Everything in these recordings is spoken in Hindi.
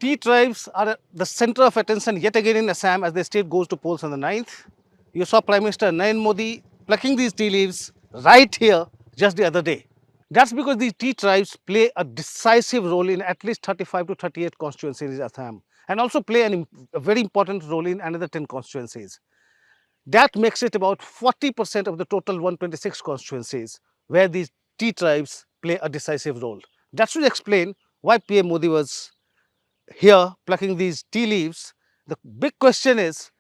Tea tribes are the center of attention yet again in Assam as the state goes to polls on the 9th. You saw Prime Minister Narendra Modi plucking these tea leaves right here just the other day. That's because these tea tribes play a decisive role in at least 35 to 38 constituencies in Assam and also play a very important role in another 10 constituencies. That makes it about 40% of the total 126 constituencies where these tea tribes play a decisive role. That should explain why PM Modi was here plucking these tea leaves. The big question is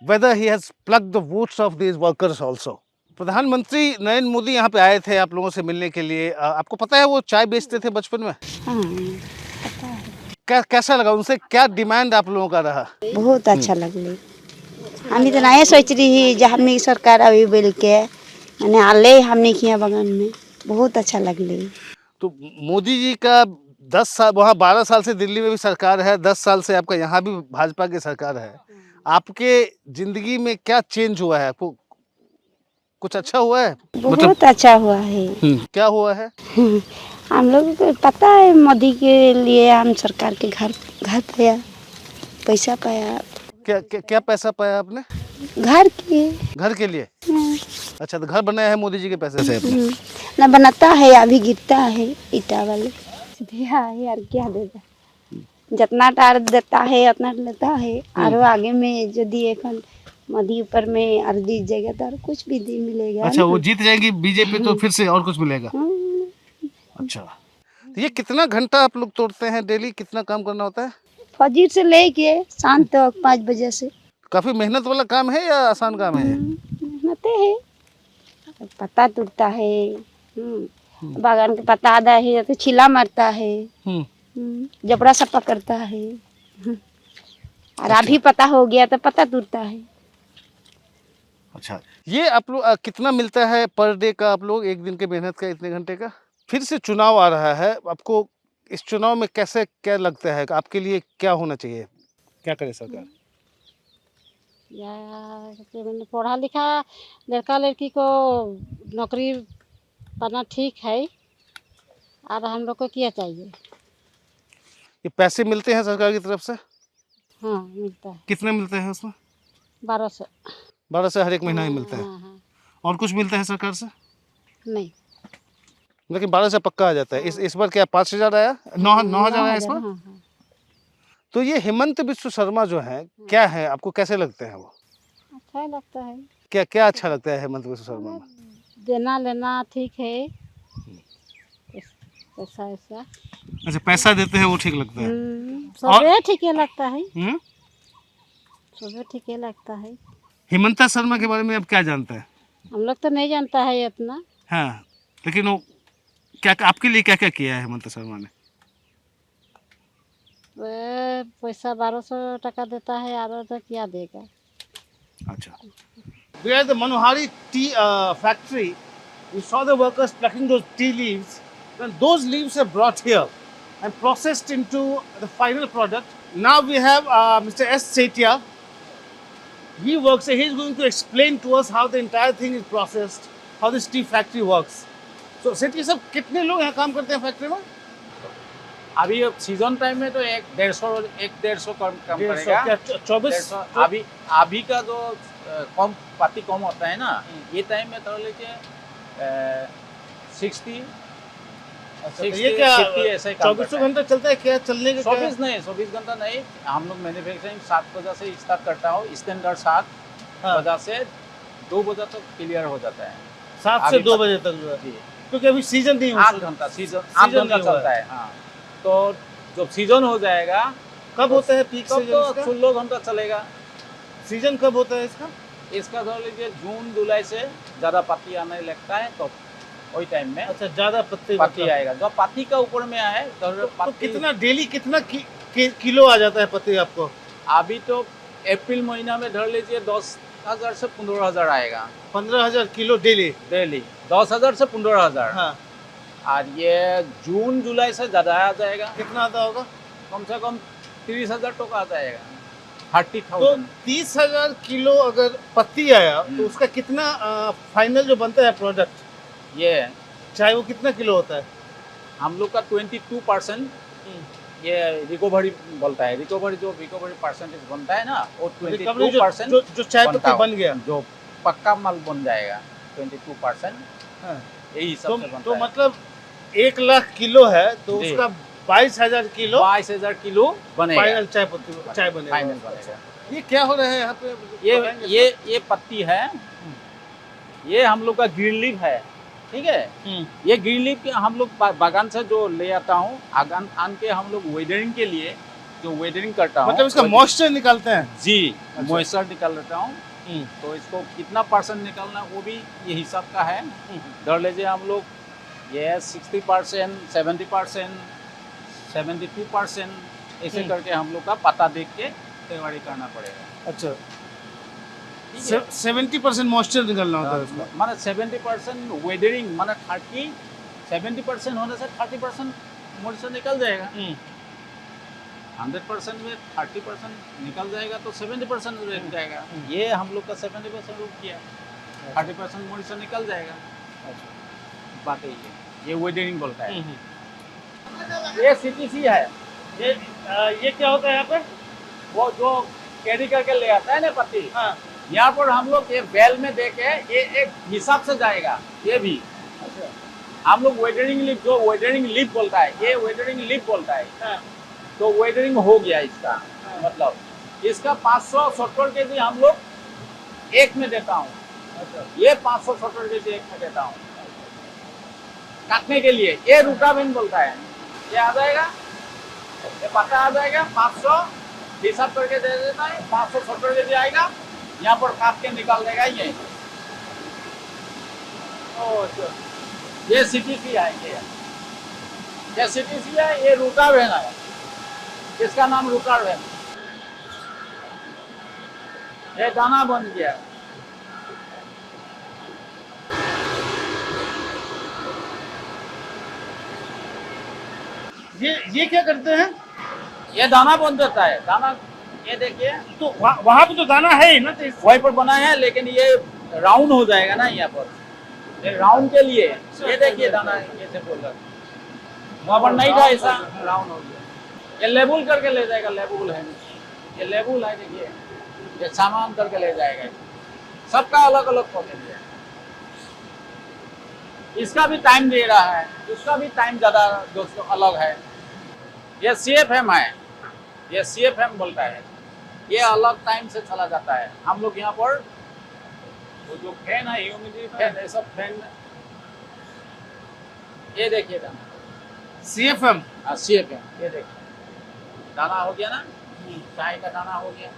whether he has plucked the votes of these workers also. प्रधानमंत्री नरेंद्र मोदी यहाँ पे आए थे आप लोगों से मिलने के लिए। आपको पता है वो चाय बेचते थे बचपन में? हाँ, पता है। कैसा लगा, उनसे क्या डिमांड आप लोगों का रहा? बहुत अच्छा लगले। हम तो नए सोच रही जब हमने सरकार अभी बोल के मैंने आले हमने किया बगन में बहुत अच्छा लगले। तो मोदी जी का 10 साल वहाँ 12 साल से दिल्ली में भी सरकार है, 10 साल से आपका यहाँ भी भाजपा की सरकार है। आपके जिंदगी में क्या चेंज हुआ है? आपको कुछ अच्छा हुआ है? बहुत अच्छा हुआ है। क्या हुआ है? हम लोग को पता है मोदी के लिए हम सरकार के घर पाया, पैसा पाया। क्या पैसा पाया आपने? घर के लिए। अच्छा, तो घर बनाया है मोदी जी के पैसे से आपने? ना बनाता है अभी गिरता है ईटा वाले। यार क्या देगा, जितना टार देता है उतना लेता है। और आगे में यदि एक मोदी ऊपर में और जीत जाएगा तो कुछ भी मिलेगा। अच्छा, वो जीत जाएगी बीजेपी तो फिर से और कुछ मिलेगा। अच्छा, तो ये कितना घंटा आप लोग तोड़ते हैं डेली? कितना काम करना होता है? फजीर से लेके शाम तक 5 बजे से। काफी मेहनत वाला काम है या आसान काम है? मेहनत है, पत्ता टूटता है, बागान के पत्ता आधा है तो छिला मारता है, जबड़ा सपा करता है। और अभी पता हो गया तो पता टूटता है। अच्छा, ये आप लोग कितना मिलता है पर डे का? आप लोग एक दिन के मेहनत का इतने घंटे का? फिर से चुनाव आ रहा है, आपको इस चुनाव में कैसे क्या लगता है, आपके लिए क्या होना चाहिए, क्या करे सरकार? मैंने पढ़ा लिखा लड़का लड़की को नौकरी पाना ठीक है, और हम लोग को क्या चाहिए? ये पैसे मिलते हैं सरकार की तरफ से? हाँ मिलता है। कितने मिलते हैं उसमें? 1200। 1200 हर एक महीना ही मिलता है? हाँ। और कुछ मिलता है सरकार से? नहीं, लेकिन 1200 पक्का आ जाता है। इस बार क्या 5000 आया? 9,000 आया इस बार? हाँ। तो ये हेमंत बिस्व शर्मा जो है, क्या है, आपको कैसे लगते हैं वो? अच्छा लगता है। क्या अच्छा लगता है हेमंत बिस्व शर्मा में? देना लेना ठीक है, पैसा ऐसा। अच्छा, पैसा देते हैं वो ठीक लगता है? सुबह ठीक लगता है। सुबह ठीक लगता है। हेमंता शर्मा के बारे में आप क्या जानते हैं? हम लोग तो नहीं जानता है इतना। हाँ, लेकिन वो क्या आपके लिए क्या क्या किया है हेमंत शर्मा ने? पैसा 1200 टका देता है, और तो क्या देगा? अच्छा, we are at the Manohari tea factory. We saw the workers plucking those tea leaves, and those leaves are brought here and processed into the final product. Now we have Mr. S. Setia. He works here. He's going to explain to us how the entire thing is processed, how this tea factory works. So, Setia sir, कितने लोग यहाँ काम करते हैं फैक्ट्री में? अभी सीजन टाइम में तो 150 काम करेगा। 24 अभी का जो कम पाती कम होता है ना, ये टाइम में तो लीजिए 60 ये क्या 50 ऐसा ही काम 24 घंटा चलता है क्या? चलने के 24 घंटा नहीं। हम लोग मैन्युफैक्चरिंग 7 बजे से स्टार्ट करता हूँ, स्टैंडर्ड 7 बजे से 2 बजे तक क्लियर हो जाता है। 7 से 2 बजे तक जो है, क्योंकि अभी सीजन नहीं, 8 घंटा चलता है। हाँ, तो जब सीजन हो जाएगा, कब होता है पीक सीजन? तो 16 घंटा चलेगा। सीजन कब होता है इसका? इसका धर लीजिए जून जुलाई से ज़्यादा पत्ती आने लगता है, तो वही टाइम में। अच्छा, ज़्यादा पत्ती आएगा। जब पत्ती का ऊपर में आए तो कितना डेली कितना किलो आ जाता है पत्ती आपको? अभी तो अप्रैल महीना में धर लीजिए 10,000 से 15,000 आएगा। 15,000 किलो डेली? 10,000 से 15,000। हाँ। और ये जून जुलाई से ज़्यादा आ जाएगा। कितना आता होगा? कम से कम 30,000 टका आ जाएगा। 30,000। तो 30,000 किलो अगर पत्ती आया तो उसका कितना फाइनल जो बनता है प्रोडक्ट, ये चाहे वो कितना किलो होता है? हम लोग का 22% ये रिकवरी बोलता है, रिकवरी परसेंटेज बनता है ना, वो रिकवरी 22% जो चाय पत्ती बन गया, जो पक्का माल बन जाएगा 22%, हाँ। यही हिसाब से बनता तो है। मतलब 1 लाख किलो है तो जी। उसका 22,000 किलो 22,000 किलो बनेगा, फाइनल चाय बनेगा। फाइनल बनेगा। ये क्या हो रहा है यहाँ पे? बताएंगे ये पत्ती है, ये हम लोग का ग्रीन लीफ है, ठीक है। सर? ये ग्रीन लीफ के हम लोग बागान से जो ले आता हूँ, आन के हम लोग वेदरिंग के लिए जो वेदरिंग करता हूँ, मतलब इसका मॉइस्चर निकालते हैं। जी, अच्छा। मॉइस्चर निकाल लेता हूँ। तो इसको कितना परसेंट निकालना वो भी ये हिसाब का है। धर लीजिए हम लोग ये 60%, 70%, 72% ऐसे करके हम लोग का पता देख के तैयारी करना पड़ेगा। अच्छा, ठीक है? 70% मॉइस्चर निकालना होता है उसका। माने 70% वेदरिंग, माने 70% होने से 30% मॉइस्चर निकल जाएगा। 100% में 30% निकल जाएगा तो 70% रुक जाएगा। ये हम लोग का 70% रुक गया, 30% मॉइस्चर निकल जाएगा। बात यही है, ये वेदरिंग बोलता है। ये सीटीसी है, ये क्या होता है यहाँ पे? वो जो कैरी करके ले आता है ना पत्ती, हाँ। यहाँ पर हम लोग ये बैल में दे के ये एक हिसाब से जाएगा। ये भी हम लोग वेदरिंग लीफ, जो वेदरिंग लीफ बोलता है, ये वेदरिंग लीफ बोलता है। हाँ। तो वेदरिंग हो गया इसका, मतलब इसका 570 केजी हम लोग एक में देता हूँ। ये 570 केजी एक में देता हूँ काटने के लिए। ये रूटाविन बोलता है, ये आ जाएगा, ये पत्ता आ जाएगा, 500 हिसाब करके दे देता है, 570 केजी आएगा, यहाँ पर काट के निकाल देगा ये सीटीसी है। ये सीटीसी है, ये रूटावेन है, इसका नाम रूटावेन। ये दाना बन गया। ये क्या करते हैं? ये दाना बन जाता है, दाना। ये देखिए, तो वहाँ पे तो दाना है ही ना, तो वहीं पर बना है, लेकिन ये राउंड हो जाएगा ना यहाँ पर, ये राउंड के लिए। ये देखिए दाना कैसे बोल रहा, वहाँ पर नहीं था ऐसा, राउंड हो गया। ये लेबल करके ले जाएगा, लेबल है, ये लेबल है, देखिए ये सामान करके ले जाएगा। सबका अलग अलग प्रोसेस है। इसका भी टाइम दे रहा है, उसका भी टाइम ज़्यादा दोस्तों अलग है। ये CFM है, ये CFM बोलता है, ये अलग टाइम से चला जाता है। हम लोग यहाँ पर वो जो फैन है, ह्यूमिडिटी फैन, ये सब फैन, ये देखिए दाना CFM। CFM, ये देखिए दाना हो गया ना, चाय का दाना हो गया।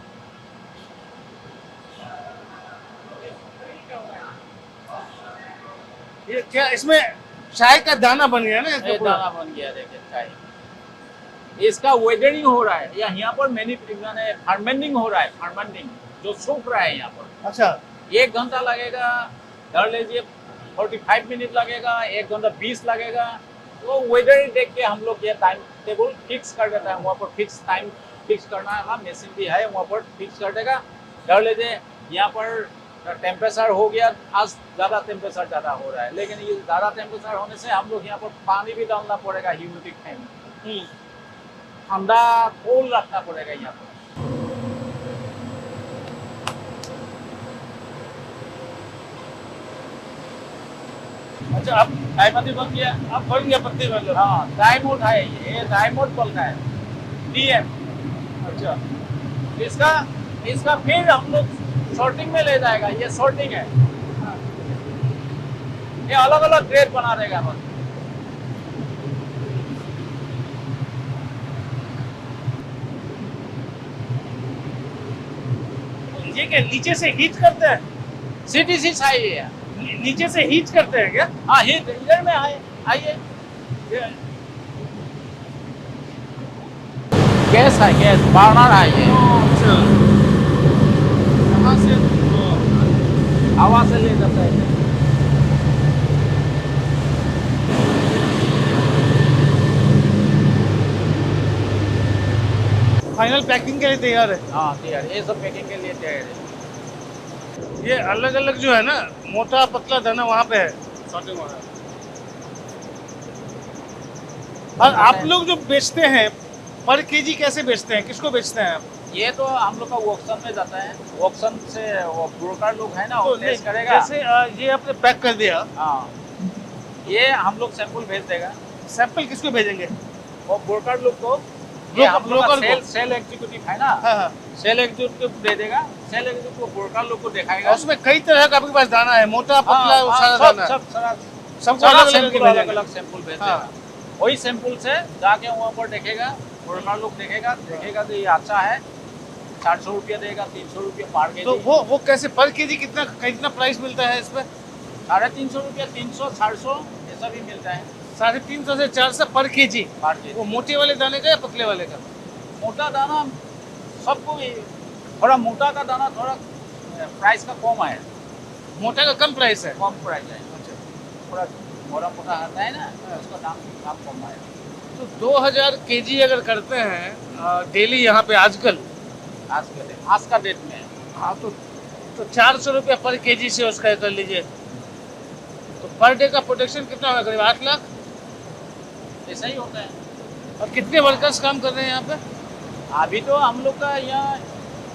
ये क्या इसमें चाय का दाना बन गया ना? ये दाना बन गया, देखिए चाय। इसका वेदरिंग हो रहा है, या यहाँ पर मैंने फर्मेंटिंग हो रहा है, फर्मेंटिंग जो सूख रहा है यहाँ पर। अच्छा, 1 घंटा लगेगा, धर लीजिए 45 मिनट लगेगा, 1 घंटा 20 लगेगा। तो वेदरिंग देख के हम लोग ये टाइम टेबल फिक्स कर देता है। वहाँ पर फिक्स टाइम फिक्स करना है, मशीन भी है, वहाँ पर फिक्स कर देगा। धर लीजिए यहाँ पर टेम्परेचर हो गया, आज ज़्यादा टेम्परेचर ज़्यादा हो रहा है, लेकिन ये ज़्यादा टेम्परेचर होने से हम लोग यहाँ पर पानी भी डालना पड़ेगा, ह्यूमिडिटी फैन ठंडा कोल रखना पड़ेगा यहाँ पर। अच्छा, अब चाय पत्ती बन गया, अब बन गया पत्ती मतलब। हाँ, ड्राई मोड है, ये ड्राई मोड बोलता है, DM। अच्छा, इसका फिर हम लोग सॉर्टिंग में ले जाएगा। ये सॉर्टिंग है, ये अलग अलग ग्रेड बना देगा बस। ये क्या नीचे से हीट करते हैं? CTC चाहिए, नीचे से हीट करते हैं क्या? हाँ, ये इधर में आइए। गैस है, गैस बर्नर है ये। अच्छा, कहाँ से? हवा से ले जाता है। फाइनल पैकिंग के लिए तैयार है। हाँ तैयार, ये सब पैकिंग के लिए तैयार है। ये अलग अलग जो है ना, मोटा पतला दाना वहाँ पे है, सॉर्टिंग और आप लोग जो बेचते हैं पर केजी कैसे बेचते हैं, किसको बेचते हैं आप? ये तो हम लोग का ऑक्शन में जाता है, ऑक्शन से वो ब्रोकर लोग है ना, वो तो टेस्ट करेगा। जैसे ये आपने पैक कर दिया, हाँ, ये हम लोग सैंपल भेज देगा, सैंपल किसको भेजेंगे? वो ब्रोकर लोग को। ये हम लोग का लोकल को? सेल एग्जीक्यूटिव है ना, हाँ हाँ। सेल एग्जीक्यूटिव दे देगा, सेल एग्जीक्यूटिव को ब्रोकर लोग को दिखाएगा। और उसमें कई तरह का आपके पास दाना है, मोटा हाँ, पतला वो हाँ, सारा सब दाना है। सब सारा सबको सारा अलग अलग सैंपल भेजेंगे। अलग अलग सैंपल भेज हाँ। देगा। वही सैंपल से जाके वहाँ पर देखेगा, ब्रोकर लोग देखेगा कि ये अच्छा है, 400 रुपया देगा, 300 रुपया पर तो केजी। वो कैसे पर केजी कितना कितना प्राइस मिलता है इसमें? 350 रुपया, 300, 400 ये सब भी मिलता है 350 से 400 पर केजी। पर केजी। वो मोटे वाले दाने का या पतले वाले का? मोटा दाना सबको ही, थोड़ा मोटा का दाना थोड़ा प्राइस का कम है, मोटा का कम प्राइस है। कम प्राइस है। थोड़ा मोटा मोटा आता है ना, उसका दाम कम है। तो 2000 केजी अगर करते हैं डेली यहाँ पे आजकल, आज का डेट में हाँ तो 400 रुपया पर केजी से उसका कर लीजिए, तो पर डे का प्रोडक्शन कितना होगा? करीब 8 लाख। ऐसा ही होता है। और कितने वर्कर्स काम कर रहे हैं यहाँ पे? अभी तो हम लोग का यहाँ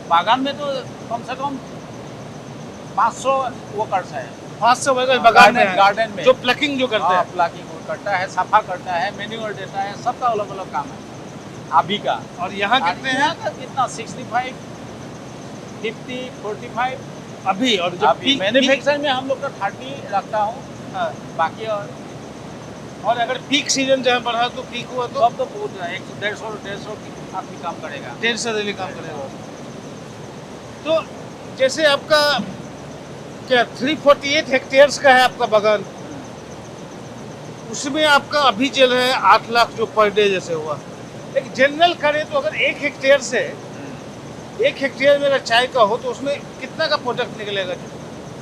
बागान में तो कम से कम 500 वर्कर्स है। 500 वर्कर्स बागान में हैं, गार्डन में जो प्लकिंग जो करते हैं। प्लकिंग करता है, सफा करता है, मैन्योर देता है, सबका अलग अलग काम है अभी का। और यहाँ कितने हैं? यहाँ का कितना 65, 50, 45 अभी? और जब अभी मैन्युफैक्चर में हम लोग का 30 रखता हूँ, हाँ। बाकी और अगर पीक सीजन जहाँ बढ़ा तो पीक हुआ तो सब तो बहुत 100, 150 आदमी काम करेगा। 150 डेली काम करेगा। तो जैसे आपका क्या 348 हेक्टेयर्स का है आपका बागान, उसमें आपका अभी चल रहा है 8 लाख जो पर डे जैसे हुआ। एक जनरल करें तो अगर 1 हेक्टेयर से 1 हेक्टेयर में अगर चाय का हो तो उसमें कितना का प्रोडक्ट निकलेगा?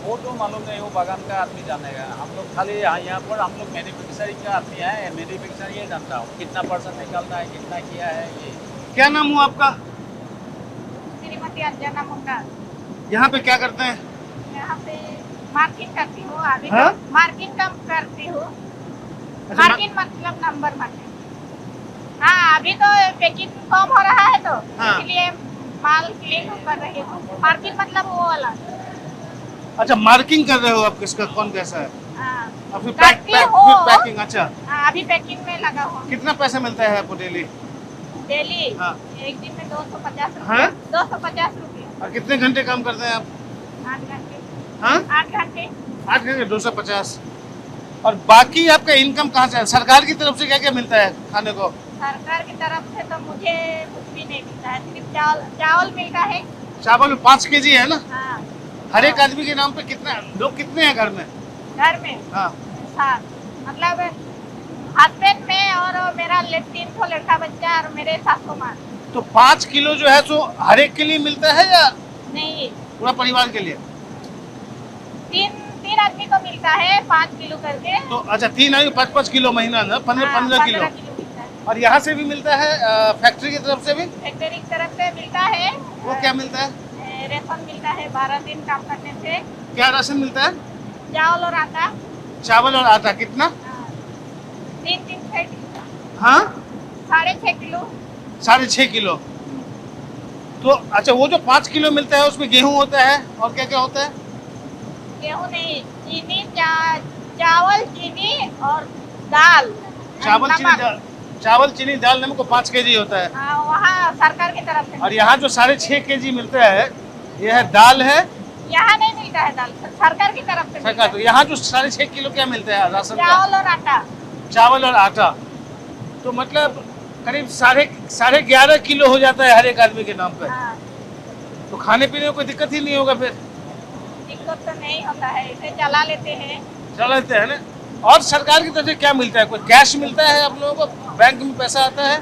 वो तो मालूम नहीं, वो बागान का आदमी जानेगा। हम लोग खाली यहाँ पर हम लोग मैन्युफैक्चरिंग का आदमी है, मैन्युफैक्चर ये जानता हूँ कितना परसेंट निकलता है, कितना किया है ये। क्या नाम हुआ आपका? श्रीमती अंजना मुंडा। यहाँ पे क्या करते हैं? यहाँ पे मार्किंग करती हूँ अभी। हाँ? मार्किंग कम करती हूँ। अच्छा, मार्किंग मतलब नंबर मार्किंग। हाँ, अभी तो पैकिंग कम हो रहा है तो हाँ। इसलिए माल क्लीन कर रही हूँ। मार्किंग मतलब वो वाला। अच्छा, मार्किंग कर रहे हो आप, किसका कौन कैसा है? हाँ, और फिर करती हूँ। पैकिंग। अच्छा, हाँ, अभी पैकिंग में लगा हूँ। कितना पैसा मिलता है आपको डेली? डेली हाँ। एक दिन में 250 हाँ? रुपये। 250 रुपये। और कितने घंटे काम करते हैं आप? 8 घंटे। हाँ? 8 घंटे। 8 घंटे 250। और बाकी आपका इनकम कहाँ से है? सरकार की तरफ से क्या क्या मिलता है खाने को? सरकार की तरफ से तो मुझे कुछ भी नहीं मिलता है, सिर्फ चावल मिलता है। चावल 5 केजी है ना? हाँ, हर एक आदमी के नाम पे कितना लोग कितने हैं घर में? घर में हाँ। 7, मतलब हस्बैंड में और मेरा 3 ठो लड़का बच्चा और मेरे सासू माँ। तो 5 किलो जो है सो हर एक के लिए मिलता है या नहीं, पूरा परिवार के लिए? 3 आदमी को मिलता है 5 किलो करके। तो अच्छा, 3 आदमी 5-5 किलो महीना ना, 15 किलो। 15 किलो मिलता है। और यहाँ से भी मिलता है फैक्ट्री की तरफ से भी? फैक्ट्री की तरफ से मिलता है। वो क्या मिलता है? रेशन मिलता है 12 दिन काम करने से। क्या राशन मिलता है? चावल और आटा। चावल और आटा कितना? 3 किलो। हाँ, 6.5 किलो। 6.5 किलो। तो अच्छा, वो जो 5 किलो मिलता है उसमें गेहूं होता है और क्या क्या होता है? गेहूँ नहीं, चीनी, चावल, चीनी और दाल। चावल, नमक। चीनी, दाल। चावल, चीनी, दाल, नमक को 5 केजी होता है। हाँ, वहाँ सरकार की तरफ से। और यहाँ जो 6.5 केजी मिलता है, यह है दाल है। यहाँ नहीं मिलता है दाल, सरकार की तरफ से मिलता सरकार। है। तो यहाँ जो 6.5 किलो क्या मिलता है राशन का? चावल और आटा। चावल और आटा। तो मतलब करीब 11.5 किलो हो जाता है हर एक आदमी के नाम पे। हाँ, तो खाने पीने में कोई दिक्कत ही नहीं होगा फिर? दिक्कत तो नहीं होता है, इसे चला लेते हैं। चला लेते हैं ना। और सरकार की तरफ से क्या मिलता है? कोई कैश मिलता है आप लोगों को? बैंक में पैसा आता है?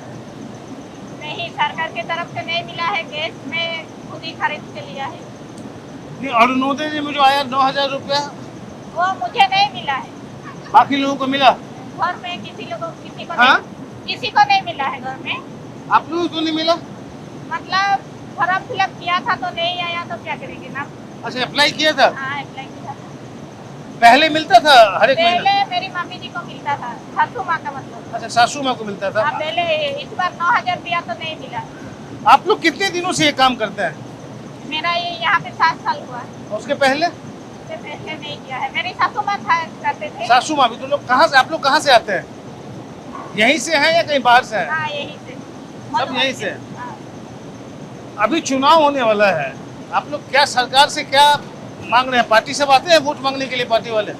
नहीं, सरकार की तरफ से नहीं मिला है, गैस में खुद ही खरीद के लिया है। नहीं, अरुणोदय में जो आया 9,000 रुपया, वो मुझे नहीं मिला है। बाकी लोगों को मिला? घर में किसी को हाँ? किसी को नहीं मिला है घर में। आप लोगों को नहीं मिला? मतलब फॉर्म फिलअप किया था तो नहीं आया, तो क्या करेंगे ना। अच्छा, अप्लाई किया था? हाँ, अप्लाई किया था। पहले मिलता था हर एक महीना? पहले मेरी मम्मी जी को मिलता था, सासू माँ का मतलब। अच्छा, सासू माँ को मिलता था। हाँ, पहले इस बार 9,000 दिया तो नहीं मिला। आप लोग कितने दिनों से ये काम करते हैं? मेरा ये यहाँ पे 7 साल हुआ, और उसके पहले? इससे पहले नहीं किया है। मेरी सासू माँ था करते थे। सासू माँ भी। तो लोग कहाँ से, आप लोग कहाँ से आते हैं? यहीं से हैं या कहीं बाहर से हैं? हाँ, यहीं से। सब यहीं से? हाँ। अभी चुनाव होने वाला है, आप लोग क्या सरकार से क्या मांग रहे हैं? पार्टी सब आते हैं वोट मांगने के लिए, पार्टी वाले?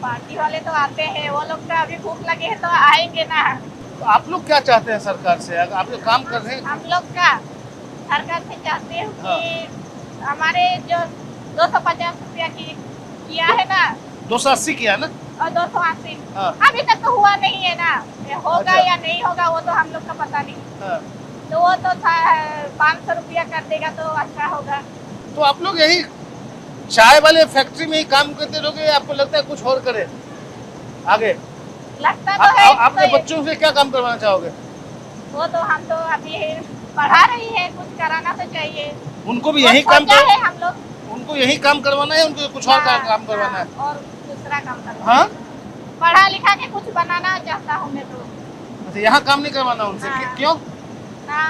पार्टी वाले तो आते हैं, वो लोग का अभी भूख लगे है तो आएंगे ना। तो आप लोग क्या चाहते हैं सरकार से? अगर आप लोग काम कर रहे हैं? हम लोग का सरकार से चाहते हैं कि हमारे जो 250 रुपया की किया है ना, 280 किया ना? और 280 हाँ। अभी तक तो हुआ नहीं है ना। ये होगा अच्छा। या नहीं होगा वो तो हम लोग का पता नहीं। हाँ। तो वो तो 500 रुपया कर देगा तो अच्छा होगा। तो आप लोग यही चाय वाले फैक्ट्री में ही काम करते रहोगे या आपको लगता है कुछ और करे आगे? लगता तो है। आपके तो बच्चों से क्या काम करवाना चाहोगे? वो तो हम तो अभी पढ़ा रही है, कुछ कराना तो चाहिए। उनको भी वो यही काम सोचा है हम लोग। उनको यही काम करवाना है, उनको कुछ और हाँ, काम करवाना है? हाँ, और दूसरा काम करवाना। हाँ? पढ़ा लिखा के कुछ बनाना चाहता हूँ मैं तो। अच्छा, यहाँ काम नहीं करवाना उनसे? हाँ। क्यों? ना,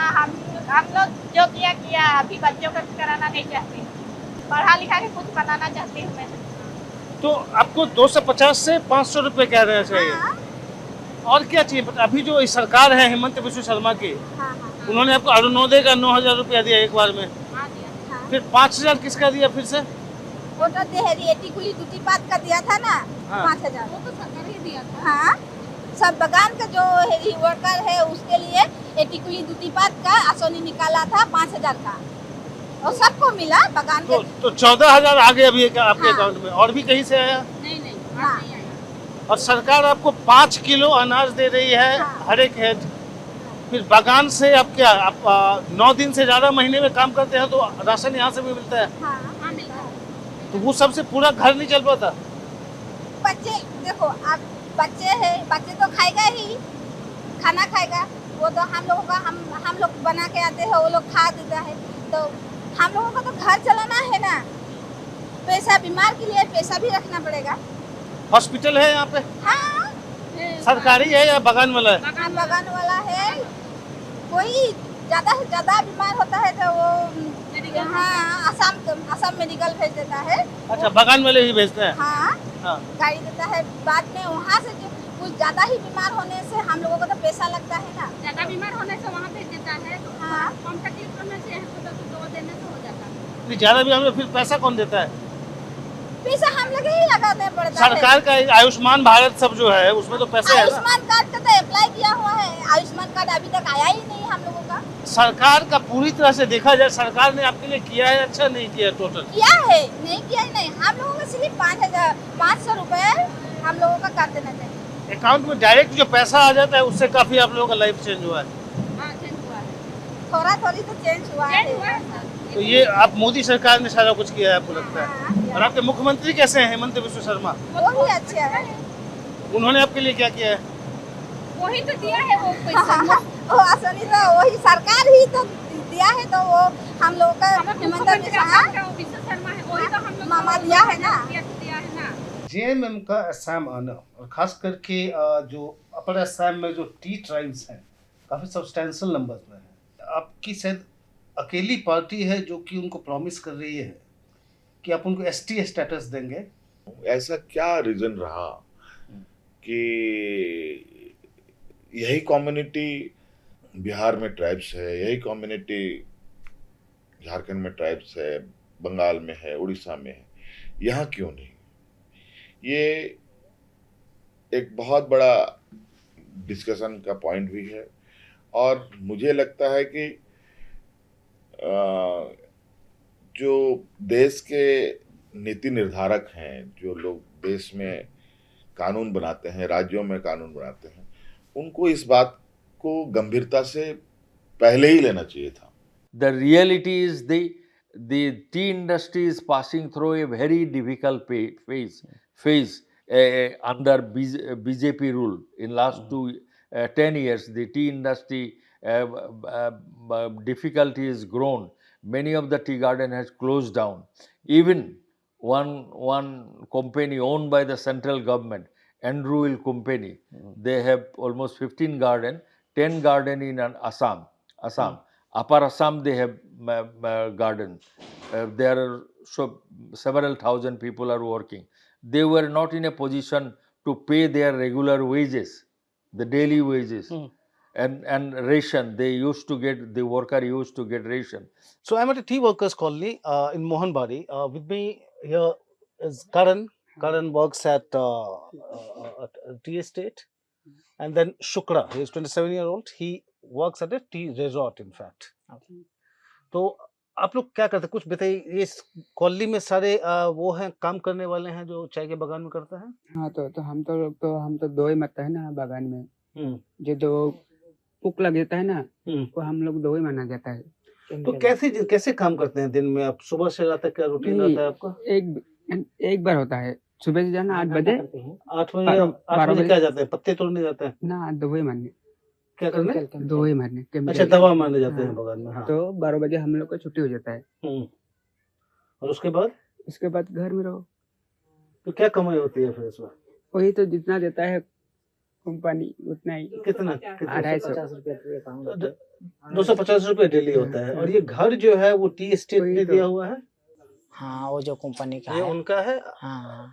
हम लोग जो किया किया, अभी बच्चों का कराना नहीं चाहते। पढ़ा लिखा के कुछ बनाना चाहती हूँ मैं। तो आपको 250 से 500 रुपए कह रहे चाहिए। हाँ, और क्या चाहिए? अभी जो इस सरकार है हेमंत बिस्व शर्मा की, हाँ, उन्होंने आपको अरुणोदय का 9,000 रुपया दिया एक बार में, हाँ, हाँ। फिर 5,000 किसका दिया फिर से? वो तो देहरी टिकुली टूटी पात का दिया था ना, हाँ। 5,000। वो तो सरकार ही दिया था। हाँ, सब बगान का जो हेरी वर्कर है उसके लिए टिकुली टूटी पात का आसोनी निकाला था 5,000 का, और सबको मिला बगान के। तो 14,000 आ गए अभी आपके हाँ। अकाउंट में। और भी कहीं से आया? नहीं नहीं, हाँ। नहीं आया। और सरकार आपको 5 किलो अनाज दे रही है हाँ। हर एक हेड। फिर बागान से आप क्या, आप 9 दिन से ज्यादा महीने में काम करते हैं तो राशन यहाँ से भी मिलता है? हाँ, हाँ, मिलता है। तो वो सबसे पूरा घर नहीं चल पाता? बच्चे देखो, अब बच्चे है, बच्चे तो खाएगा ही, खाना खाएगा। वो तो हम लोगों का, हम लोग बना के आते हैं, वो लोग खा देता है। तो हम लोगों का तो घर चलाना है ना, पैसा बीमार के लिए पैसा भी रखना पड़ेगा। हॉस्पिटल है यहाँ पे? हाँ, सरकारी है या बगान वाला है? हाँ, बगान वाला है। कोई ज्यादा से ज्यादा बीमार होता है तो वो हाँ, असम मेडिकल भेज देता है। अच्छा, बगान वाले ही भेजते हैं? हाँ, हाँ। गाड़ी देता है। बाद में वहाँ से जो कुछ ज्यादा ही बीमार होने से हम लोगों को तो पैसा लगता है ना। ज्यादा बीमार होने से वहाँ भेज देता है, तो हाँ। कम तकलीफ होने से यहाँ पे तो दवा देने से हो जाता है। नहीं, ज्यादा भी हमें फिर पैसा कौन देता है? पैसा हम लोग ही लगाने पड़ता है। सरकार का आयुष्मान भारत सब जो है उसमें तो पैसे है ना? आयुष्मान कार्ड का तो अप्लाई किया हुआ है, आयुष्मान कार्ड अभी तक आया ही नहीं हम लोगों का। सरकार का पूरी तरह से देखा जाए, सरकार ने आपके लिए किया है अच्छा नहीं किया टोटल? किया है, नहीं किया ही नहीं। हम लोगों को सिर्फ 500 रुपए हम लोगों का कर देना चाहिए। अकाउंट में डायरेक्ट जो पैसा आ जाता है उससे काफी आप लोगों का लाइफ चेंज हुआ है। हाँ, चेंज हुआ है। थोड़ा थोड़ी तो चेंज हुआ है। चेंज हुआ है सर। तो ये आप मोदी सरकार ने सारा कुछ किया है आपको लगता है? हाँ, और आपके मुख्यमंत्री कैसे हैं हेमंत बिस्व शर्मा? वो भी अच्छे है। उन्होंने आपके लिए क्या किया है? वही तो दिया है वो पैसा। वो आसानी तो वही सरकार ही तो दिया है, तो वो हम लोग का हिमंत विश्व शर्मा है, वही तो हम लोग मामा दिया है ना। दिया है ना। जेएमएम का असम आना और खास करके जो अपर असम में जो टी ट्राइब्स हैं काफ़ी सब्सटेंशियल नंबर्स में है। आपकी शायद अकेली पार्टी है जो कि उनको प्रॉमिस कर रही है कि आप उनको एसटी स्टेटस देंगे। ऐसा क्या रीजन रहा कि यही कम्युनिटी बिहार में ट्राइब्स है, यही कम्युनिटी झारखंड में ट्राइब्स है, बंगाल में है, उड़ीसा में है, यहाँ क्यों नहीं? ये एक बहुत बड़ा डिस्कशन का पॉइंट भी है। और मुझे लगता है कि जो देश के नीति निर्धारक हैं, जो लोग देश में कानून बनाते हैं, राज्यों में कानून बनाते हैं, उनको इस बात को गंभीरता से पहले ही लेना चाहिए था। The reality is the tea industry is passing through a very difficult phase under BJP rule. In last 10 years, the tea industry difficulty has grown. Many of the tea garden has closed down. Even one company owned by the central government, Andrew Will Company. They have almost 15 garden, 10 garden in Assam. Upper Assam they have garden. There are several thousand people are working. They were not in a position to pay their regular wages, the daily wages, and ration. They used to get, the worker used to get ration. So I'm at a tea workers colony in Mohanbari. With me here is Karan. Karan works at a tea estate, and then Shukra. He is 27-year-old. He works at a tea resort, in fact. तो आप लोग क्या करते हैं, कुछ बताइए। ये इस कॉलोनी में सारे वो हैं, काम करने वाले हैं जो चाय के बागान में करते हैं। हाँ, तो हम तो दो ही मरता है ना बागान में। जो दो पुक लग जाता है ना, वो हम लोग दो ही माना जाता है। तो कैसे काम करते हैं दिन में? आप सुबह से रात तक क्या रूटीन रहता है आपका? एक बार होता है, सुबह से जाना 8 बजे, 8 बजे क्या जाते हैं? पत्ते तोड़ने जाते हैं ना, दवाई मारने। क्या करने? दवाई मारने। अच्छा, दवा मारने जाते हैं बागान में। हाँ। तो 12 बजे हम लोग का छुट्टी हो जाता है। और उसके बाद घर में रहो। तो क्या कमाई होती है फिर इसमें? वही तो जितना देता है कंपनी उतना ही। कितना? 250 रुपए 250 रुपए डेली होता है। और ये घर जो है वो टी एस्टेट में दिया हुआ है? हाँ, वो जो कंपनी का ये है उनका है। हाँ,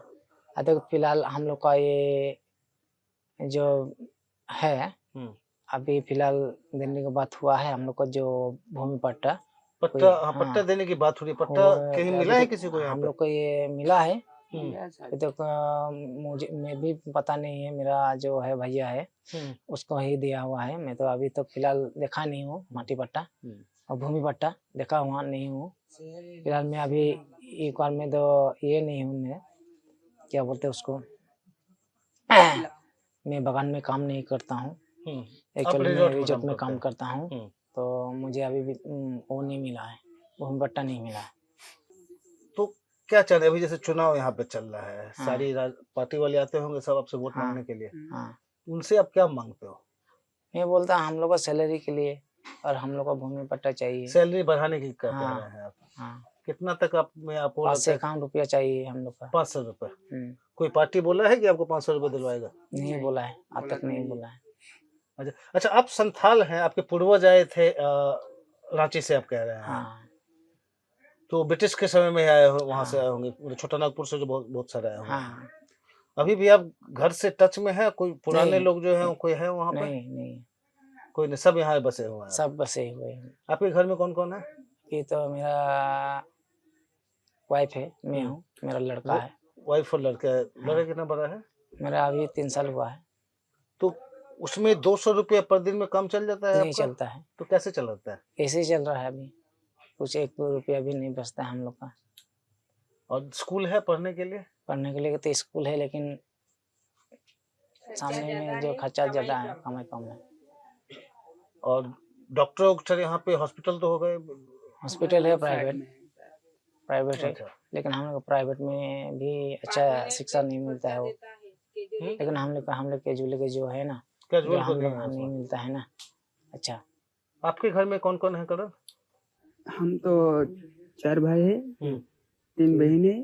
देखो फिलहाल हम लोग का ये जो है अभी फिलहाल देने की बात हुआ है हम लोग को, जो भूमि पट्टा पट्टा देने की बात हो रही है। पट्टा कहीं मिला है किसी को? हम लोग को ये मिला है। तो मुझे मैं भी पता नहीं है, मेरा जो है भैया है उसको ही दिया हुआ है। मैं तो अभी तो फिलहाल देखा नहीं हूँ माटी पट्टा और भूमि पट्टा देखा हुआ नहीं हूँ। फिलहाल मैं अभी एक बार में तो ये नहीं हूँ, मैं क्या बोलते उसको, मैं बगान में काम नहीं करता हूँ। एक्चुअली मैं रिजॉर्ट में काम करता हूँ। तो मुझे अभी भी वो नहीं मिला है, भूमि पट्टा नहीं मिला है। तो क्या चल रहा है अभी? जैसे चुनाव यहाँ पे चल रहा है, सारी पार्टी वाले आते होंगे सब आपसे वोट मांगने के लिए। उनसे आप क्या मांगते हो? मैं बोलता हम लोग को सैलरी के लिए और हम लोग को भूमि पट्टा चाहिए। सैलरी बढ़ाने की क्या कह रहे हैं आप? कितना तक आप में आप 551 रुपया चाहिए हम लोग का। 500 रुपए? कोई पार्टी बोला है कि आपको 500 रुपए दिलवाएगा? नहीं बोला है, अब तक नहीं बोला है। अच्छा, आप संथाल हैं, आपके पूर्वज आए थे रांची से, आप कह रहे हैं। तो ब्रिटिश के समय में आए हो, वहां से आए होंगे, छोटा नागपुर से जो बहुत सारे आए होंगे। अभी भी आप घर से टच में है? कोई पुराने लोग जो है कोई है वहाँ पे? नहीं, कोई नहीं, सब यहाँ बसे हुए हैं। सब बसे हुए हैं। आपके घर में कौन कौन है? ये तो मेरा वाइफ है, मैं हूँ, मेरा लड़का है। वाइफ और लड़का है। लड़का कितना बड़ा है? मेरा अभी 3 साल हुआ है। तो उसमें 200 रुपया पर दिन में कम चल जाता है? नहीं चलता है। तो कैसे चलता है? ऐसे ही चल रहा है अभी, कुछ 1 रुपया भी नहीं बचता है हम लोग का। और स्कूल है पढ़ने के लिए? पढ़ने के लिए तो स्कूल है, लेकिन सामने में जो खर्चा ज्यादा है, कम है। और डॉक्टर यहाँ पे हॉस्पिटल तो हो गए? हॉस्पिटल है, प्राइवेट है। लेकिन हम लोग प्राइवेट में भी अच्छा शिक्षा नहीं मिलता है वो। लेकिन हम लोग कैजुअल के जो है ना, जो हम लोग नहीं मिलता है ना। अच्छा, आपके घर में कौन कौन है करण? हम तो 4 भाई है, 3 बहन है।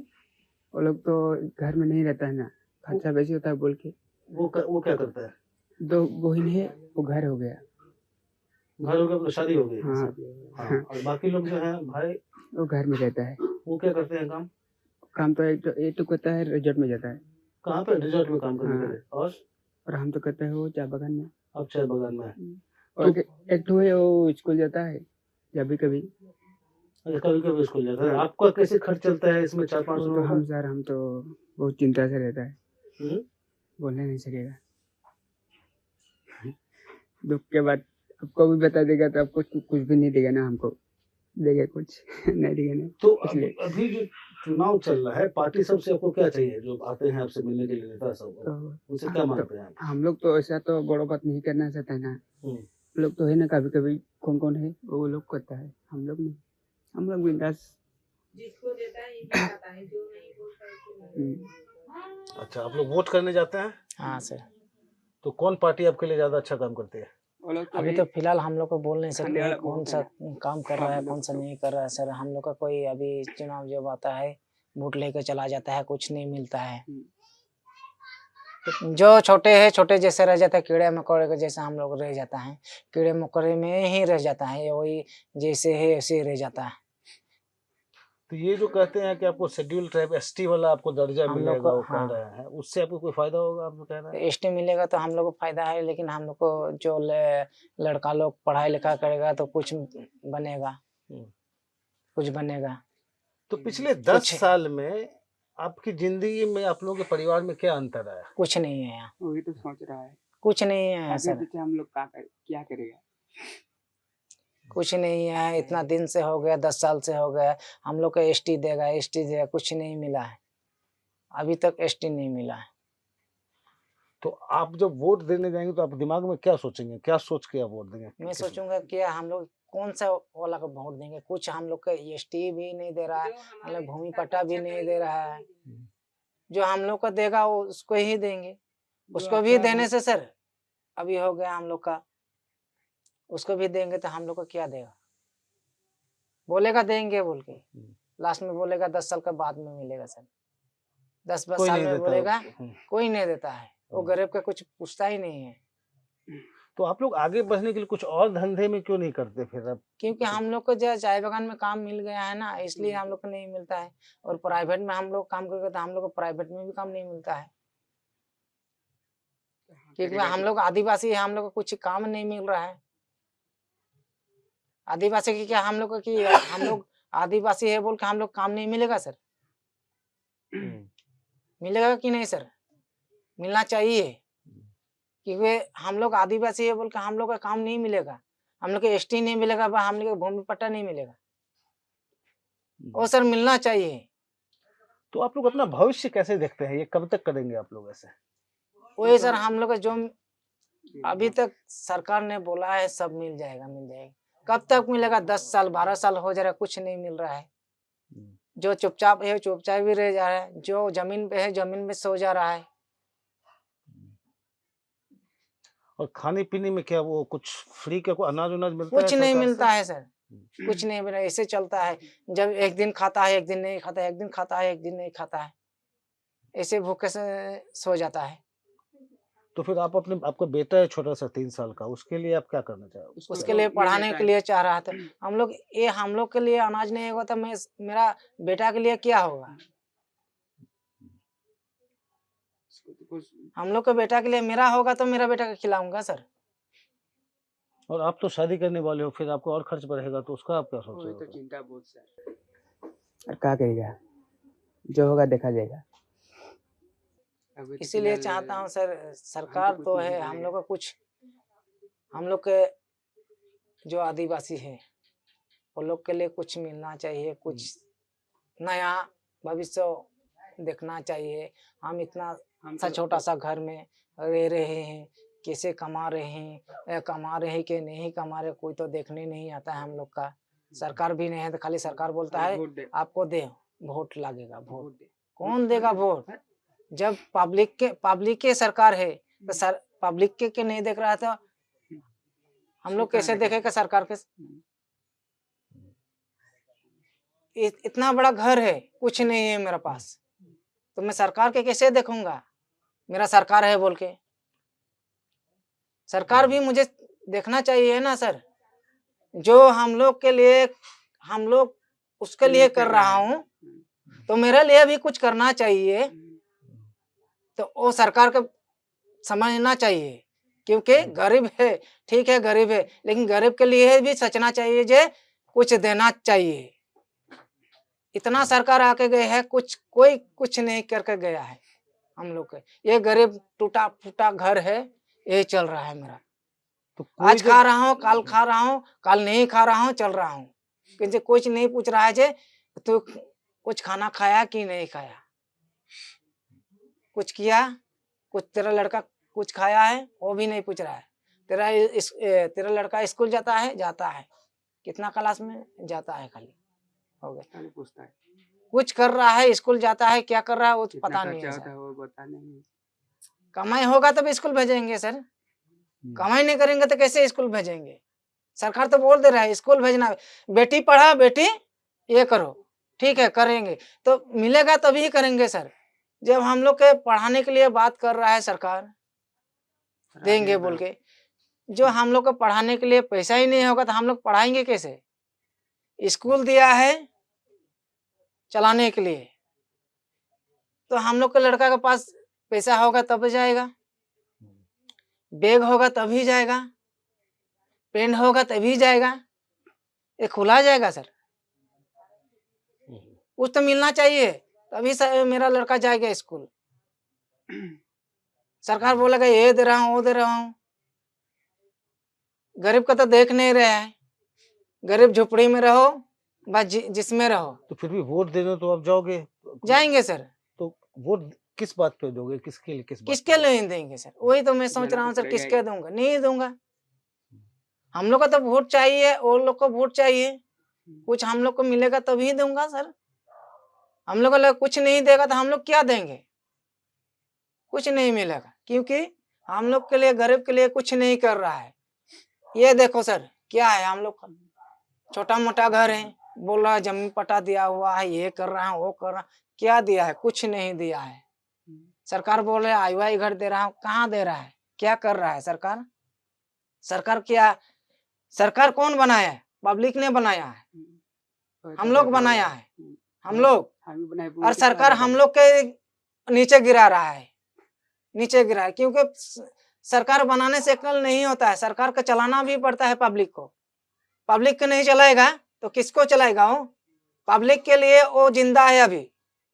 वो लोग तो घर में नहीं रहता है ना, खर्चा बेसी होता है बोल के। वो क्या करता है? 2 बहन है, वो घर हो गया, शादी हो गई। हाँ। और बाकी लोग जो है भाई, वो घर में रहता है। वो क्या करते हैं काम? तो एक तो करता है, रिजॉर्ट में जाता है। कहाँ पे? रिजॉर्ट में काम करने के लिए। और हम तो करते हैं वो चाय बागान में। अब चाय बागान में है। और एक तो है वो स्कूल जाता है कभी कभी स्कूल जाता है। आपका कैसे खर्च चलता है इसमें 400-500 रुपए? हम तो बहुत चिंता से रहता है, बोलने नहीं सकेगा। दुख के बाद आपको भी बता देगा तो आपको कुछ भी नहीं देगा ना, हमको देगा कुछ नहीं देगा ना। तो अभी जो चुनाव चल रहा है, पार्टी सबसे आपको क्या चाहिए? जो आते हैं आपसे मिलने के लिए नेता सब, उनसे क्या मांगते हैं? हम लोग तो ऐसा तो बड़ो बात नहीं करना चाहते ना। लोग तो है ना, कभी कभी कौन है वो लोग करता है, हम लोग नहीं। हम लोग बिंदास जिसको देता है ये आता है, जो नहीं बोलता है। अच्छा, आप लोग वोट करने जाते हैं? हाँ सर। तो कौन पार्टी आपके लिए ज्यादा अच्छा काम करती है? अभी तो फिलहाल हम लोग को बोल नहीं सकते हैं कौन सा काम कर रहा है, कौन सा नहीं कर रहा है सर। हम लोग का कोई अभी चुनाव जब आता है वोट लेकर चला जाता है, कुछ नहीं मिलता है। जो छोटे है छोटे जैसे रह जाता है, कीड़े मकोड़े के जैसे हम लोग रह जाता है, कीड़े मकोड़े में ही रह जाता है, वही जैसे है ऐसे ही रह जाता है। तो ये जो कहते हैं कि आपको शेड्यूल ट्राइब एसटी वाला आपको दर्जा हम लोग मिलेगा, को वो कह हाँ रहे हैं, उससे आपको कोई फायदा होगा, आप जो कह रहे हैं? एसटी मिलेगा तो हम लोग को फायदा है, लेकिन हम लोग को जो लड़का लोग पढ़ाई लिखा करेगा तो कुछ बनेगा, कुछ बनेगा। तो पिछले 10 साल में आपकी जिंदगी में आप लोगों के परिवार में क्या अंतर आया? कुछ नहीं है यहाँ, वही तो सोच रहा है कुछ नहीं है आगे सर, पीछे हम लोग क्या करेगा। कुछ नहीं है। इतना दिन से हो गया, 10 साल से हो गया, हम लोग को एसटी देगा, एसटी देगा, कुछ नहीं मिला है, अभी तक एसटी नहीं मिला है। तो आप जब वोट देने जाएंगे तो आप दिमाग में क्या सोचेंगे, क्या सोच के आप वोट देंगे? मैं सोचूंगा कि हम लोग कौन सा वाला को वोट देंगे, कुछ हम लोग का एसटी भी नहीं दे रहा है, हम लोग भूमि पट्टा भी नहीं दे रहा है, जो हम लोग को देगा वो उसको ही देंगे। उसको भी देने से सर अभी हो गया हम लोग का, उसको भी देंगे तो हम लोग को क्या देगा, बोलेगा देंगे बोल के, लास्ट में बोलेगा 10 साल के बाद में मिलेगा सर, 10 कोई साल नहीं में देता बोलेगा, है। कोई नहीं देता है, वो गरीब का कुछ पूछता ही नहीं है। तो आप लोग आगे बढ़ने के लिए कुछ और धंधे में क्यों नहीं करते फिर अब? क्योंकि हम लोग को जो चाय बागान में काम मिल गया है ना, इसलिए हम लोग को नहीं मिलता है, और प्राइवेट में हम लोग काम करेंगे तो हम लोग को प्राइवेट में भी काम नहीं मिलता है, क्योंकि हम लोग आदिवासी है, हम लोग को कुछ काम नहीं मिल रहा है। आदिवासी की क्या हम लोग को कि हम लोग आदिवासी है बोल के हम लोग काम नहीं मिलेगा सर, मिलेगा कि नहीं सर? मिलना चाहिए, क्योंकि हम लोग आदिवासी है बोल के हम लोग का काम नहीं मिलेगा, हम लोग को एसटी नहीं मिलेगा, हम लोग को भूमि पट्टा नहीं मिलेगा, वो सर मिलना चाहिए। तो आप लोग अपना भविष्य कैसे देखते हैं, ये कब तक करेंगे आप लोग ऐसे? वही सर हम लोग को जो अभी तक सरकार ने बोला है सब मिल जाएगा, मिल जाएगा, कब तक मिलेगा? 10 साल 12 साल हो जा रहा है, कुछ नहीं मिल रहा है। जो चुपचाप है चुपचाप भी रह जा रहा है, जो जमीन पे है जमीन में सो जा रहा है। और खाने पीने में क्या वो कुछ फ्री का कोई अनाज उनाज मिलता है? कुछ नहीं सरकार मिलता से? है सर, कुछ नहीं मिला, ऐसे चलता है, जब एक दिन खाता है एक दिन नहीं खाता है, एक दिन खाता है एक दिन नहीं खाता है, ऐसे भूखे से सो जाता है। तो फिर आप अपने, आपका बेटा है छोटा सा 3 साल का, उसके लिए आप क्या करना चाहोगे? उसके लिए पढ़ाने के लिए चाह रहा था हम लोग, ये हम लोग के लिए अनाज नहीं होगा तो मैं मेरा बेटा के लिए क्या होगा? हम लोग के बेटा के लिए मेरा होगा तो मेरा बेटा को खिलाऊंगा सर। और आप तो शादी करने वाले हो, फिर आपको और खर्च बढ़ेगा, तो उसका आप क्या सोच वही रहे तो हो? चिंता बहुत सर, और क्या करेगा, जो होगा देखा जाएगा। अभी तो इसीलिए फिलहाल चाहता हूँ सर, सरकार कुछ तो नहीं है, मिल हम रहा लोग का कुछ, हम लोग के जो आदिवासी है वो लोग के लिए कुछ मिलना चाहिए, कुछ नया भविष्य देखना चाहिए। हम इतना सा छोटा सा घर में रह रहे हैं, कैसे कमा रहे हैं, कमा रहे हैं कि नहीं कमा रहे, कोई तो देखने नहीं आता है हम लोग का। सरकार भी नहीं है तो खाली सरकार बोलता है वोट दे, आपको दे, वोट लगेगा, वोट वोट दे। कौन देगा वोट? जब पब्लिक के सरकार है तो सर पब्लिक के नहीं देख रहा था, हम लोग कैसे देखेगा सरकार के? इतना बड़ा घर है, कुछ नहीं है मेरे पास, तो मैं सरकार के कैसे देखूंगा? मेरा सरकार है बोल के, सरकार भी मुझे देखना चाहिए ना सर। जो हम लोग के लिए, हम लोग उसके लिए कर रहा हूँ, तो मेरे लिए भी कुछ करना चाहिए, तो वो सरकार को समझना चाहिए। क्योंकि गरीब है, ठीक है गरीब है, लेकिन गरीब के लिए भी सोचना चाहिए, जे कुछ देना चाहिए। इतना सरकार आके गए है, कोई कुछ नहीं करके गया है हम लोग के। ये गरीब टूटा फूटा घर है, ये चल रहा है मेरा। तो आज खा रहा हूँ, कल खा रहा हूँ, कल नहीं खा रहा हूँ, चल रहा हूँ, क्योंकि कुछ नहीं पूछ रहा है जे तू कुछ खाना खाया कि नहीं खाया, कुछ किया, कुछ तेरा लड़का कुछ खाया है वो भी नहीं पूछ रहा है। तेरा लड़का स्कूल जाता है, कितना क्लास में जाता है, खाली हो गया, पूछता है कुछ कर रहा है, स्कूल जाता है, क्या कर रहा है वो कितना पता नहीं खर्चा है होता सर। है वो बता नहीं। कमाई होगा तब स्कूल भेजेंगे सर, कमाई नहीं करेंगे तो कैसे स्कूल भेजेंगे? सरकार तो बोल दे रहा है स्कूल भेजना, बेटी पढ़ा बेटी ये करो, ठीक है करेंगे, तो मिलेगा तभी करेंगे सर। जब हम लोग के पढ़ाने के लिए बात कर रहा है सरकार, देंगे बोल के, जो हम लोग को पढ़ाने के लिए पैसा ही नहीं होगा तो हम लोग पढ़ाएंगे कैसे? स्कूल दिया है चलाने के लिए, तो हम लोग के लड़का के पास पैसा होगा तब जाएगा, बैग होगा तभी जाएगा, पेन होगा तभी जाएगा, ये खुला जाएगा सर? कुछ तो मिलना चाहिए तभी मेरा लड़का जाएगा स्कूल। सरकार बोलेगा ये दे रहा हूँ वो दे रहा हूँ, गरीब का तो देख नहीं रहा है। गरीब झोपड़ी में रहो बस जिसमें रहो। तो फिर भी वोट देने तो आप जाओगे, जाएंगे सर। तो वोट किस बात पे दोगे, किसके लिए, किसके लिए नहीं देंगे सर? वही तो मैं सोच रहा हूँ सर, किसके दूंगा? नहीं दूंगा। हम लोग को तो वोट चाहिए, और लोग को वोट चाहिए, कुछ हम लोग को मिलेगा तभी दूंगा सर। हम लोग को कुछ नहीं देगा तो हम लोग क्या देंगे? कुछ नहीं मिलेगा, क्योंकि हम लोग के लिए, गरीब के लिए कुछ नहीं कर रहा है। ये देखो सर क्या है, हम लोग का छोटा मोटा घर है, बोल रहा है जमीन पट्टा दिया हुआ है, ये कर रहा है वो कर रहा है, क्या दिया है? कुछ नहीं दिया है। सरकार बोल रहे आईवाई घर दे रहा हूँ, कहाँ दे रहा है? क्या कर रहा है सरकार? सरकार क्या, सरकार कौन बनाया है? पब्लिक ने बनाया है, हम लोग बनाया है, हम लोग। और सरकार हम लोग के नीचे गिरा रहा है, नीचे गिरा है, क्योंकि सरकार बनाने से कल नहीं होता है, सरकार को चलाना भी पड़ता है पब्लिक को। पब्लिक को नहीं चलाएगा तो किसको चलाएगा? वो पब्लिक के लिए वो जिंदा है, अभी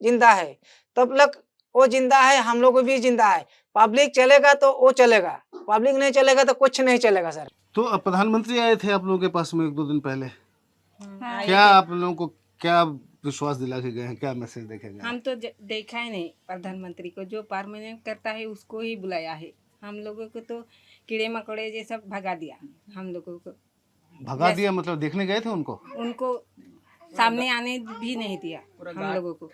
जिंदा है, तब तक वो जिंदा है, हम लोग भी जिंदा है। पब्लिक चलेगा तो वो चलेगा, पब्लिक नहीं चलेगा तो कुछ नहीं चलेगा सर। तो अब प्रधानमंत्री आए थे आप लोगों के पास में 1-2 दिन पहले, हाँ, क्या आप लोगों को क्या विश्वास दिला के गए हैं, क्या मैसेज देखे गए? हम तो देखा ही नहीं प्रधानमंत्री को, जो परमानेंट करता है उसको ही बुलाया है। हम लोगों को तो कीड़े मकोड़े जैसा भगा दिया, हम लोगों को भगा दिया मतलब देखने गए थे उनको? उनको सामने आने भी नहीं दिया हम लोगों को।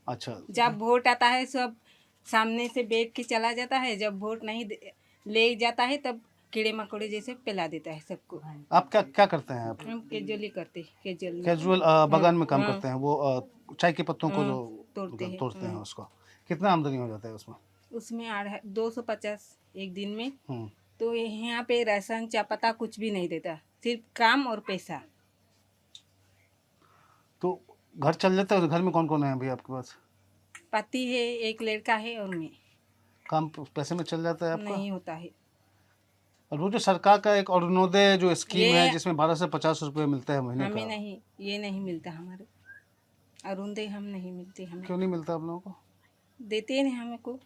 अच्छा, जब वोट आता है सब सामने से बैठ के चला जाता है, जब वोट नहीं ले जाता है तब कीड़े मकोड़े जैसे फैला देता है सबको। आप क्या क्या करते हैं? आप हम कैजुअली करते हैं, कैजुअल बगान में काम करते हैं, वो चाय के पत्तों को जो तोड़ते हैं उसको। कितना आमदनी हो जाता है उसमें? उसमें 250 एक दिन में। तो यहाँ पे राशन चापता कुछ भी नहीं देता, सिर्फ काम और पैसा। तो घर चल जाता है? घर में कौन कौन है अभी आपके पास? पति है, एक लड़का है और मैं। काम पैसे में चल जाता है आपका? नहीं होता है। और वो जो सरकार का एक अरुणोदय जो स्कीम है ये जिसमें 12 से 50 रुपए मिलते हैं महीने हमें का, नहीं, ये नहीं मिलता हमारे। अरुणोदय हम नहीं मिलते हमें। क्यों नहीं मिलता आप लोगों को? देते ही नहीं हमको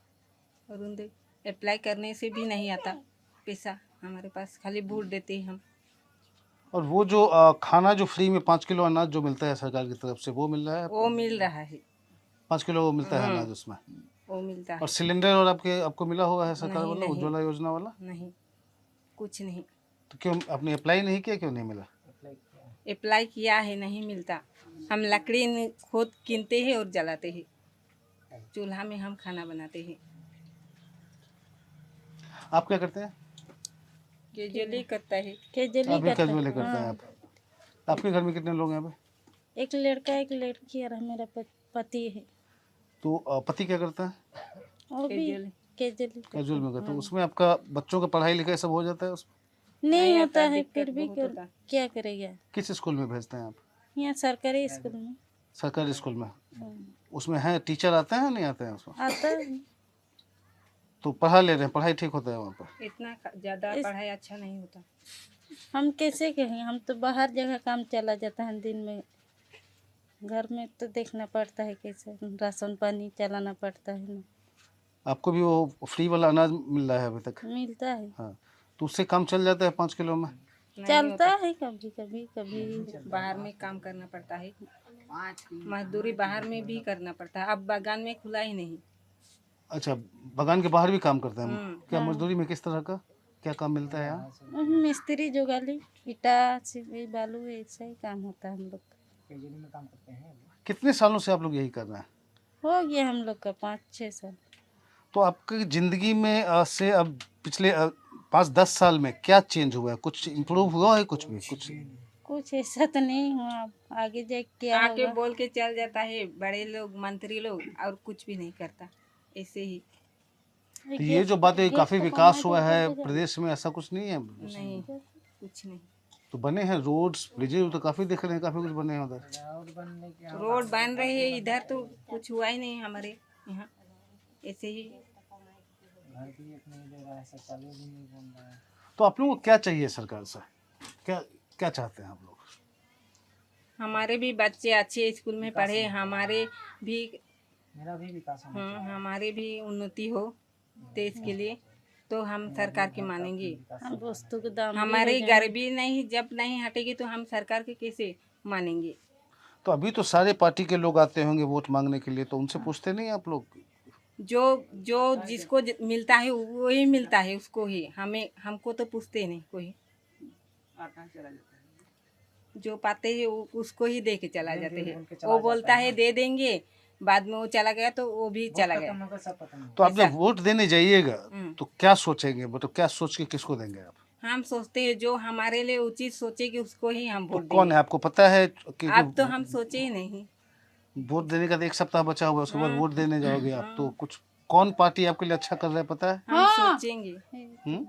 अरुणोदय। अप्लाई करने से भी नहीं आता पैसा हमारे पास, खाली वोट देते हैं हम। और वो जो खाना जो फ्री में 5 किलो अनाज जो मिलता है सरकार की तरफ से, वो मिल रहा है आपको? वो मिल रहा है, 5 किलो वो मिलता है अनाज उसमें? वो मिलता है। और सिलेंडर और आपको मिला होगा है सरकार नहीं, वाला, नहीं। उज्ज्वला योजना वाला? नहीं, कुछ नहीं। तो क्यों आपने अप्लाई नहीं किया, क्यों नहीं मिला? अप्लाई किया है, नहीं मिलता। हम लकड़ी खुद कीनते हैं और जलाते हैं, चूल्हा में हम खाना बनाते हैं। आप क्या करते हैं? कैजुअली करता है। आप भी कैजुअली करते हैं आप? आपके घर में कितने लोग हैं अभी? एक लड़का एक लड़की और मेरा पति है। तो पति क्या करता है? और भी कैजुअली कैजुअल में करते हैं। उसमें आपका बच्चों का पढ़ाई लिखाई सब हो जाता है उसमें? नहीं होता है, दिक्कत फिर भी बहुत होता। क्या करेगा? किस स्कूल में भेजते हैं आप? यहाँ सरकारी स्कूल में। सरकारी स्कूल में? उसमें है टीचर आते हैं नहीं आते हैं उसमें? आता है। तो पढ़ा ले रहे हैं, पढ़ाई ठीक होता है वहाँ पर? इतना ज़्यादा पढ़ाई अच्छा नहीं होता। हम कैसे कहें, हम तो बाहर जगह काम चला जाता है दिन में, घर में तो देखना पड़ता है कैसे राशन पानी चलाना पड़ता है ना। आपको भी वो फ्री वाला अनाज मिल रहा है अभी तक? मिलता है। हाँ, तो उससे काम चल जाता है 5 किलो में? चलता है कभी कभी कभी। बाहर में काम करना पड़ता है, मजदूरी बाहर में भी करना पड़ता है। अब बागान में खुला ही नहीं। अच्छा, बागान के बाहर भी काम करते हैं? क्या मजदूरी में किस तरह का क्या काम मिलता है यहाँ? मिस्त्री जोगाली, ईटा सीमेंट बालू ऐसा ही काम होता है हम लोग का। कितने सालों से आप लोग यही कर रहे हैं? हो गया हम लोग का 5-6 साल। तो आपकी ज़िंदगी में से अब पिछले 5-10 साल में क्या चेंज हुआ है? कुछ इम्प्रूव हुआ है? कुछ भी? कुछ कुछ ऐसा तो नहीं हुआ, अब आगे जाके क्या आके होगा। बोल के चल जाता है बड़े लोग मंत्री लोग और कुछ भी नहीं करता ऐसे ही। तो ये जो बात है काफी विकास हुआ है प्रदेश में, ऐसा कुछ नहीं है? नहीं कुछ नहीं। तो बने हैं रोड्स ब्रिजेज तो काफी दिख रहे हैं, काफी कुछ बने हैं उधर। रोड बन रही है इधर तो कुछ हुआ ही नहीं हमारे यहाँ ऐसे ही। तो आप लोगों को क्या चाहिए सरकार से? क्या क्या चाहते हैं आप लोग? हमारे भी बच्चे अच्छे स्कूल में पढ़े, हमारे भी मेरा भी विकास हमारे भी उन्नति हो देश के लिए, तो हम सरकार के मानेंगे। हम वस्तु के दाम भी हमारी हो जाएंगे। गरीबी नहीं जब नहीं हटेगी तो हम सरकार के कैसे मानेंगे। तो अभी तो सारे पार्टी के लोग आते होंगे वोट मांगने के लिए, तो उनसे पूछते नहीं आप लोग? जो जो जिसको मिलता है वही मिलता है उसको ही, हमें हमको तो पूछते नहीं कोई। जो पाते हैं उसको ही दे के चला जाते हैं। वो बोलता है दे देंगे, बाद में वो चला गया तो वो भी चला गया। तो आप जब वोट देने जाइएगा तो क्या सोचेंगे, तो क्या सोच के किसको देंगे आप? हम सोचते हैं जो हमारे लिए उचित सोचेगी उसको ही हम तो वोट कौन देंगे। है आपको पता है कि अब तो हम सोचे ही नहीं। वोट देने का तो 1 सप्ताह बचा हुआ है, उसके बाद वोट देने जाओगे आप, तो कुछ कौन पार्टी आपके लिए अच्छा कर रहा है पता है? हम सोचेंगे। हम्म?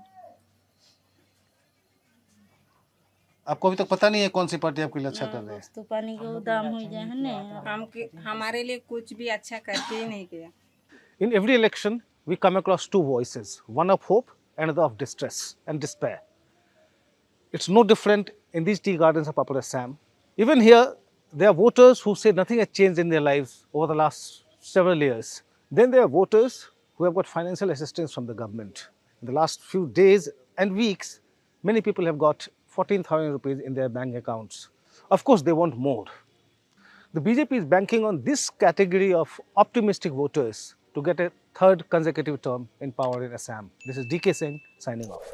आपको अभी तक पता नहीं है कौन सी पार्टी आपके लिए अच्छा कर रही है? वस्तु पानी के दाम हो जाए है ना। हमारे लिए कुछ भी अच्छा करके ही नहीं किया। In every election, we come across two voices, one of hope and another of distress and despair. It's no different in these tea gardens of Upper Assam. Even here, there are voters who say nothing has changed in their lives over the last several years. Then there are voters who have got financial assistance from the government. In the last few days and weeks, many people have got 14,000 rupees in their bank accounts. Of course, they want more. The BJP is banking on this category of optimistic voters to get a third consecutive term in power in Assam. This is DK Singh signing off.